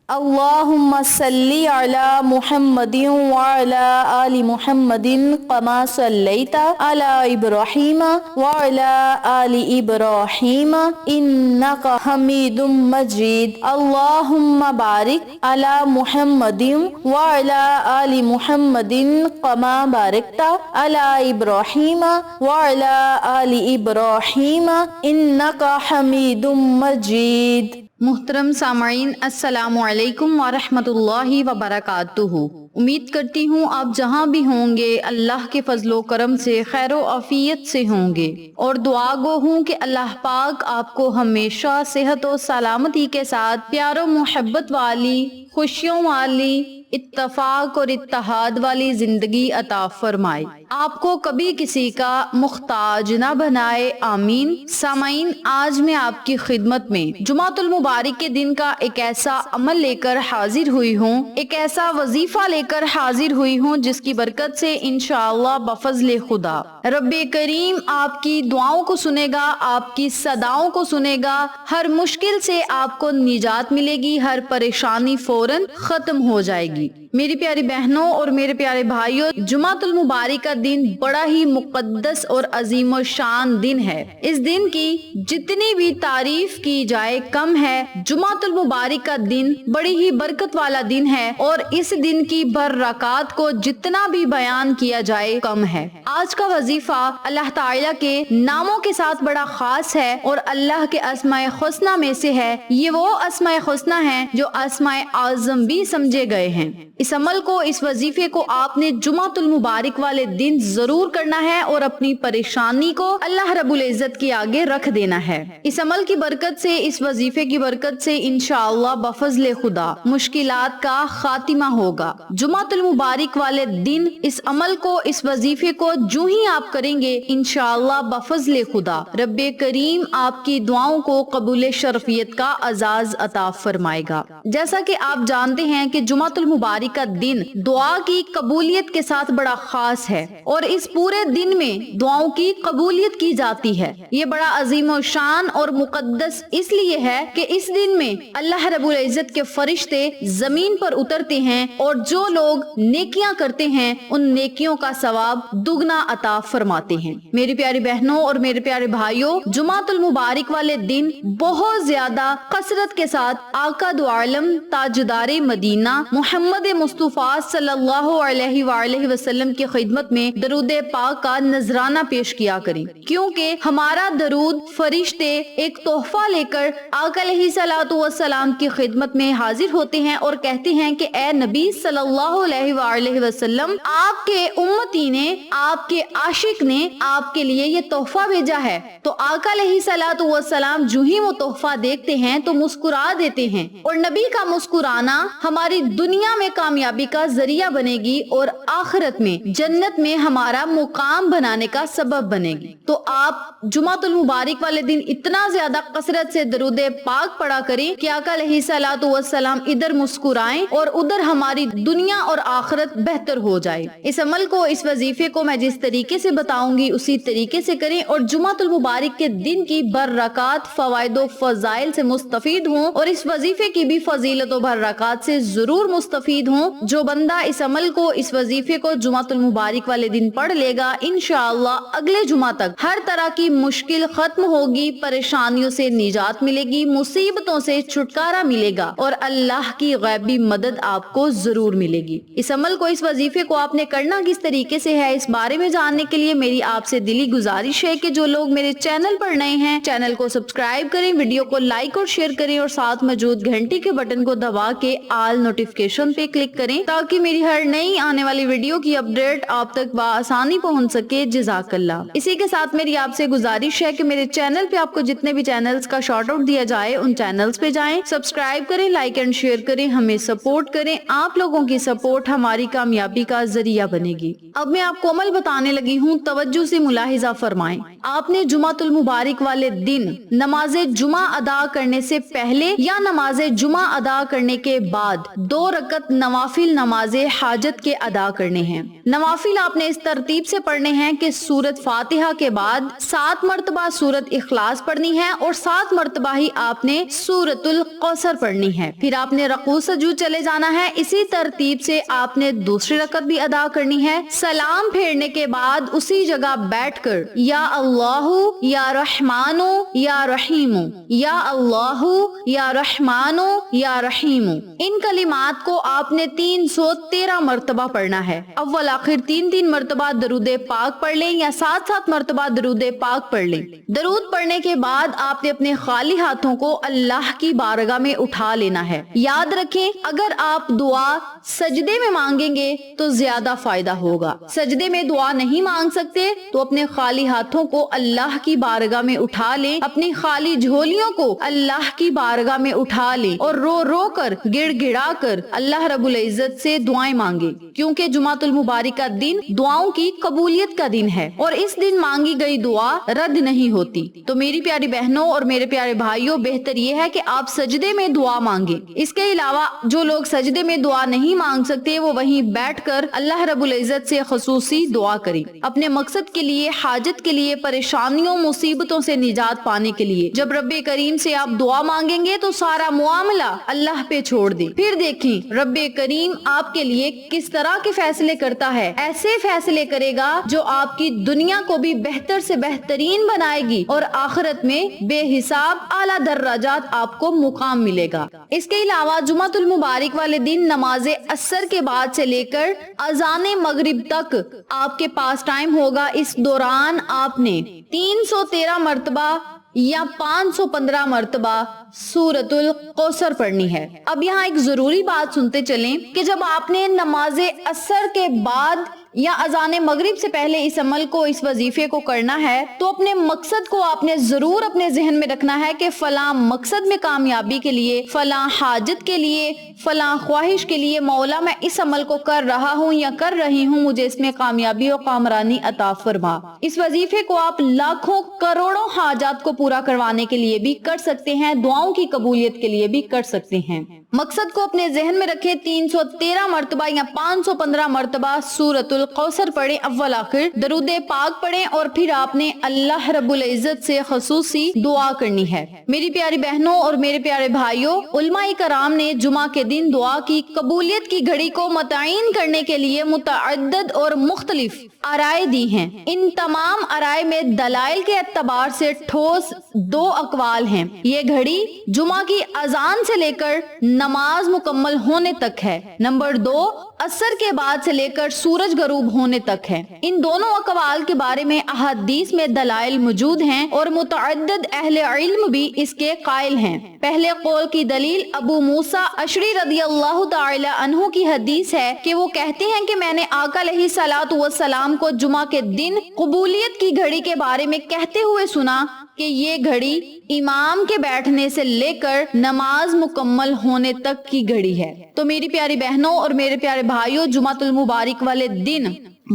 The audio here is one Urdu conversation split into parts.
اللهم صل على محمد وعلى آل محمد كما صليت على إبراهيم وعلى آل إبراهيم إنك حميد مجيد. اللهم بارك على محمد وعلى آل محمد كما باركت على إبراهيم وعلى آل إبراهيم إنك حميد مجيد. محترم سامعین، السلام علیکم ورحمۃ اللہ وبرکاتہ۔ امید کرتی ہوں آپ جہاں بھی ہوں گے اللہ کے فضل و کرم سے خیر و عافیت سے ہوں گے، اور دعا گو ہوں کہ اللہ پاک آپ کو ہمیشہ صحت و سلامتی کے ساتھ پیار و محبت والی، خوشیوں والی، اتفاق اور اتحاد والی زندگی عطا فرمائے، آپ کو کبھی کسی کا محتاج نہ بنائے، آمین۔ سامعین، آج میں آپ کی خدمت میں جمعۃ المبارک کے دن کا ایک ایسا عمل لے کر حاضر ہوئی ہوں، ایک ایسا وظیفہ لے کر حاضر ہوئی ہوں جس کی برکت سے انشاءاللہ بفضل خدا رب کریم آپ کی دعاؤں کو سنے گا، آپ کی صداؤں کو سنے گا، ہر مشکل سے آپ کو نجات ملے گی، ہر پریشانی فوراً ختم ہو جائے گی۔ میری پیاری بہنوں اور میرے پیارے بھائیوں، جمعۃ المبارک کا دن بڑا ہی مقدس اور عظیم و شان دن ہے۔ اس دن کی جتنی بھی تعریف کی جائے کم ہے۔ جمعۃ المبارک کا دن بڑی ہی برکت والا دن ہے، اور اس دن کی برکات کو جتنا بھی بیان کیا جائے کم ہے۔ آج کا وظیفہ اللہ تعالیٰ کے ناموں کے ساتھ بڑا خاص ہے، اور اللہ کے اسماء حسنہ میں سے ہے۔ یہ وہ اسماء حسنہ ہیں جو اسماء اعظم بھی سمجھے گئے ہیں۔ اس عمل کو، اس وظیفے کو آپ نے جمعۃ المبارک والے دن ضرور کرنا ہے، اور اپنی پریشانی کو اللہ رب العزت کے آگے رکھ دینا ہے۔ اس عمل کی برکت سے، اس وظیفے کی برکت سے انشاءاللہ بفضل خدا مشکلات کا خاتمہ ہوگا۔ جمعۃ المبارک والے دن اس عمل کو، اس وظیفے کو جو ہی آپ کریں گے انشاءاللہ بفضل خدا رب کریم آپ کی دعاؤں کو قبول شرفیت کا اعزاز عطا فرمائے گا۔ جیسا کہ آپ جانتے ہیں کہ جمعۃ المبارک کا دن دعا کی قبولیت کے ساتھ بڑا خاص ہے، اور اس پورے دن میں دعاؤں کی قبولیت کی جاتی ہے۔ یہ بڑا عظیم و شان اور مقدس اس لیے ہے کہ اس دن میں اللہ رب العزت کے فرشتے زمین پر اترتے ہیں، اور جو لوگ نیکیاں کرتے ہیں ان نیکیوں کا ثواب دگنا عطا فرماتے ہیں۔ میری پیاری بہنوں اور میرے پیارے بھائیوں، جمعۃ المبارک والے دن بہت زیادہ کثرت کے ساتھ آقا دو عالم تاجدار مدینہ محمد مصطفیٰ صلی اللہ علیہ وآلہ وسلم کی خدمت میں درود پاک کا نذرانہ پیش کیا کریں، کیونکہ ہمارا درود فرشتے ایک تحفہ لے کر آقا علیہ الصلوۃ والسلام کی خدمت میں حاضر ہوتے ہیں اور کہتے ہیں کہ اے نبی صلی اللہ علیہ وآلہ وسلم، آپ کے امتی نے، آپ کے عاشق نے آپ کے لیے یہ تحفہ بھیجا ہے۔ تو آقا علیہ الصلوۃ والسلام جو ہی وہ تحفہ دیکھتے ہیں تو مسکرا دیتے ہیں، اور نبی کا مسکرانا ہماری دنیا میں کامیابی کا ذریعہ بنے گی، اور آخرت میں جنت میں ہمارا مقام بنانے کا سبب بنے گی۔ تو آپ جمعۃ المبارک والے دن اتنا زیادہ کثرت سے درود پاک پڑھا کریں کہ آقا علیہ الصلوۃ والسلام ادھر مسکرائیں اور ادھر ہماری دنیا اور آخرت بہتر ہو جائے۔ اس عمل کو، اس وظیفے کو میں جس طریقے سے بتاؤں گی اسی طریقے سے کریں، اور جمعۃ المبارک کے دن کی برکات، فوائد و فضائل سے مستفید ہوں، اور اس وظیفے کی بھی فضیلت و برکات سے ضرور مستفید ہوں۔ جو بندہ اس عمل کو، اس وظیفے کو جمعۃ المبارک والے دن پڑھ لے گا انشاءاللہ اگلے جمعہ تک ہر طرح کی مشکل ختم ہوگی، پریشانیوں سے نجات ملے گی، مصیبتوں سے چھٹکارا ملے گا، اور اللہ کی غیبی مدد آپ کو ضرور ملے گی۔ اس عمل کو، اس وظیفے کو آپ نے کرنا کس طریقے سے ہے، اس بارے میں جاننے کے لیے میری آپ سے دلی گزارش ہے کہ جو لوگ میرے چینل پر نئے ہیں چینل کو سبسکرائب کریں، ویڈیو کو لائک اور شیئر کریں، اور ساتھ موجود گھنٹی کے بٹن کو دبا کے آل نوٹیفیکیشن پہ کلک کریں تاکہ میری ہر نئی آنے والی ویڈیو کی اپڈیٹ آپ تک بآسانی پہنچ سکے۔ جزاک اللہ۔ اسی کے ساتھ میری آپ سے گزارش ہے کہ میرے چینل پہ آپ کو جتنے بھی چینلز کا شارٹ آؤٹ دیا جائے ان چینلز پہ جائیں، سبسکرائب کریں، لائک اینڈ شیئر کریں، ہمیں سپورٹ کریں۔ آپ لوگوں کی سپورٹ ہماری کامیابی کا ذریعہ بنے گی۔ اب میں آپ کو عمل بتانے لگی ہوں، توجہ سے ملاحظہ فرمائیں۔ آپ نے جمعۃ المبارک والے دن نماز جمعہ ادا کرنے سے پہلے یا نماز جمعہ ادا کرنے کے بعد 2 رکعت نوافل نماز حاجت کے ادا کرنے ہیں۔ نوافل آپ آپ نے اس ترتیب سے پڑھنے ہیں کہ سورت فاتحہ کے بعد 7 مرتبہ سورت اخلاص پڑھنی ہے اور 7 مرتبہ ہی آپ نے سورت القوثر پڑھنی ہے. پھر آپ نے رکوع سجود چلے جانا ہے. اسی ترتیب سے آپ نے دوسری رکعت بھی ادا کرنی ہے. سلام پھیرنے کے بعد اسی جگہ بیٹھ کر یا اللہ یا رحمان یا رحیم یا اللہ یا رحمان یا رحیم ان کلمات کو آپ نے 313 مرتبہ پڑھنا ہے. اول آخر 3 مرتبہ درود پاک پڑھ لیں یا 7 مرتبہ درود پاک پڑھ لیں. درود پڑھنے کے بعد آپ نے اپنے خالی ہاتھوں کو اللہ کی بارگاہ میں اٹھا لینا ہے. یاد رکھیں اگر آپ دعا سجدے میں مانگیں گے تو زیادہ فائدہ ہوگا. سجدے میں دعا نہیں مانگ سکتے تو اپنے خالی ہاتھوں کو اللہ کی بارگاہ میں اٹھا لیں, اپنی خالی جھولیوں کو اللہ کی بارگاہ میں اٹھا لیں اور رو رو کر گڑ گڑا کر اللہ رب العزت سے دعائیں مانگیں, کیونکہ جمعۃ المبارک کا دن دعاؤں کی قبولیت کا دن ہے اور اس دن مانگی گئی دعا رد نہیں ہوتی. تو میری پیاری بہنوں اور میرے پیارے بھائیوں, بہتر یہ ہے کہ آپ سجدے میں دعا مانگیں. اس کے علاوہ جو لوگ سجدے میں دعا نہیں مانگ سکتے وہ وہیں بیٹھ کر اللہ رب العزت سے خصوصی دعا کریں, اپنے مقصد کے لیے, حاجت کے لیے, پریشانیوں مصیبتوں سے نجات پانے کے لیے. جب رب کریم سے آپ دعا مانگیں گے تو سارا معاملہ اللہ پہ چھوڑ دیں. پھر دیکھیں رب کریم آپ کے لیے کس طرح کے فیصلے کرتا ہے. ایسے فیصلے کرے گا جو آپ کی دنیا کو بھی بہتر سے بہترین بنائے گی اور آخرت میں بے حساب اعلیٰ درجات آپ کو مقام ملے گا. اس کے علاوہ جمعۃ المبارک والے دن نماز عصر کے بعد سے لے کر اذان مغرب تک آپ کے پاس ٹائم ہوگا. اس دوران آپ نے 313 مرتبہ یا 515 مرتبہ سورت القوثر پڑھنی ہے. اب یہاں ایک ضروری بات سنتے چلیں کہ جب آپ نے نماز عصر کے بعد یا اذان مغرب سے پہلے اس عمل کو, اس وظیفے کو کرنا ہے تو اپنے مقصد کو آپ نے ضرور اپنے ذہن میں رکھنا ہے کہ فلاں مقصد میں کامیابی کے لیے, فلاں حاجت کے لیے, فلاں خواہش کے لیے مولا میں اس عمل کو کر رہا ہوں یا کر رہی ہوں, مجھے اس میں کامیابی اور کامرانی عطا فرما. اس وظیفے کو آپ لاکھوں کروڑوں حاجات کو پورا کروانے کے لیے بھی کر سکتے ہیں, دعاؤں کی قبولیت کے لیے بھی کر سکتے ہیں. مقصد کو اپنے ذہن میں رکھیں. 313 مرتبہ یا 515 مرتبہ سورت القوثر پڑھیں, اول آخر درود پاک پڑھیں اور پھر آپ نے اللہ رب العزت سے خصوصی دعا کرنی ہے. میری پیاری بہنوں اور میرے پیارے بھائیوں, علماء کرام نے جمعہ کے دن دعا کی قبولیت کی گھڑی کو متعین کرنے کے لیے متعدد اور مختلف آرائے دی ہیں. ان تمام آرائے میں دلائل کے اعتبار سے ٹھوس 2 اقوال ہیں. یہ گھڑی جمعہ کی اذان سے لے کر نماز مکمل ہونے تک ہے. نمبر 2 عصر کے بعد سے لے کر سورج غروب ہونے تک ہے. ان دونوں اقوال کے بارے میں احادیث میں دلائل موجود ہیں اور متعدد اہل علم بھی اس کے قائل ہیں. پہلے قول کی دلیل ابو موسیٰ اشعری رضی اللہ تعالی عنہ کی حدیث ہے کہ وہ کہتے ہیں کہ میں نے آقا علیہ الصلوۃ والسلام کو جمعہ کے دن قبولیت کی گھڑی کے بارے میں کہتے ہوئے سنا کہ یہ گھڑی امام کے بیٹھنے سے لے کر نماز مکمل ہونے تک کی گھڑی ہے. تو میری پیاری بہنوں اور میرے پیارے بھائیوں, جمعۃ المبارک والے دن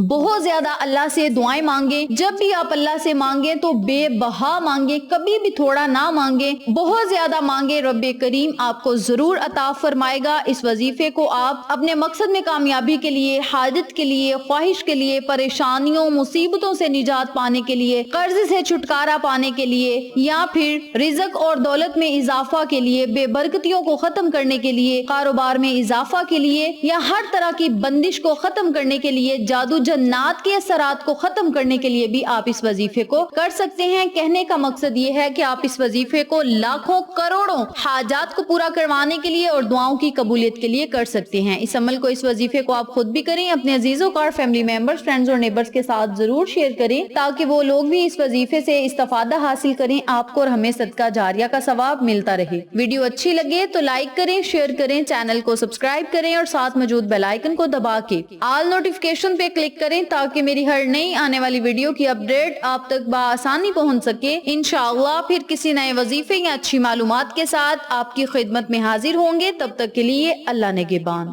بہت زیادہ اللہ سے دعائیں مانگیں. جب بھی آپ اللہ سے مانگیں تو بے بہا مانگیں, کبھی بھی تھوڑا نہ مانگیں, بہت زیادہ مانگیں. رب کریم آپ کو ضرور عطا فرمائے گا. اس وظیفے کو آپ اپنے مقصد میں کامیابی کے لیے, حاجت کے لیے, خواہش کے لیے, پریشانیوں مصیبتوں سے نجات پانے کے لیے, قرض سے چھٹکارا پانے کے لیے, یا پھر رزق اور دولت میں اضافہ کے لیے, بے برکتیوں کو ختم کرنے کے لیے, کاروبار میں اضافہ کے لیے, یا ہر طرح کی بندش کو ختم کرنے کے لیے, جادو جنات کے اثرات کو ختم کرنے کے لیے بھی آپ اس وظیفے کو کر سکتے ہیں. کہنے کا مقصد یہ ہے کہ آپ اس وظیفے کو لاکھوں کروڑوں حاجات کو پورا کروانے کے لیے اور دعاؤں کی قبولیت کے لیے کر سکتے ہیں. اس عمل کو, اس وظیفے کو آپ خود بھی کریں, اپنے عزیزوں کا, فیملی ممبرز, فرینڈز اور نیبرز کے ساتھ ضرور شیئر کریں تاکہ وہ لوگ بھی اس وظیفے سے استفادہ حاصل کریں. آپ کو اور ہمیں صدقہ جاریہ کا ثواب ملتا رہے. ویڈیو اچھی لگے تو لائک کریں, شیئر کریں, چینل کو سبسکرائب کریں اور ساتھ موجود بیل آئیکن کو دبا کے آل نوٹیفیکیشن پہ کلک کریں تاکہ میری ہر نئی آنے والی ویڈیو کی اپڈیٹ آپ تک بآسانی پہنچ سکے. انشاءاللہ پھر کسی نئے وظیفے یا اچھی معلومات کے ساتھ آپ کی خدمت میں حاضر ہوں گے. تب تک کے لیے اللہ نگہبان.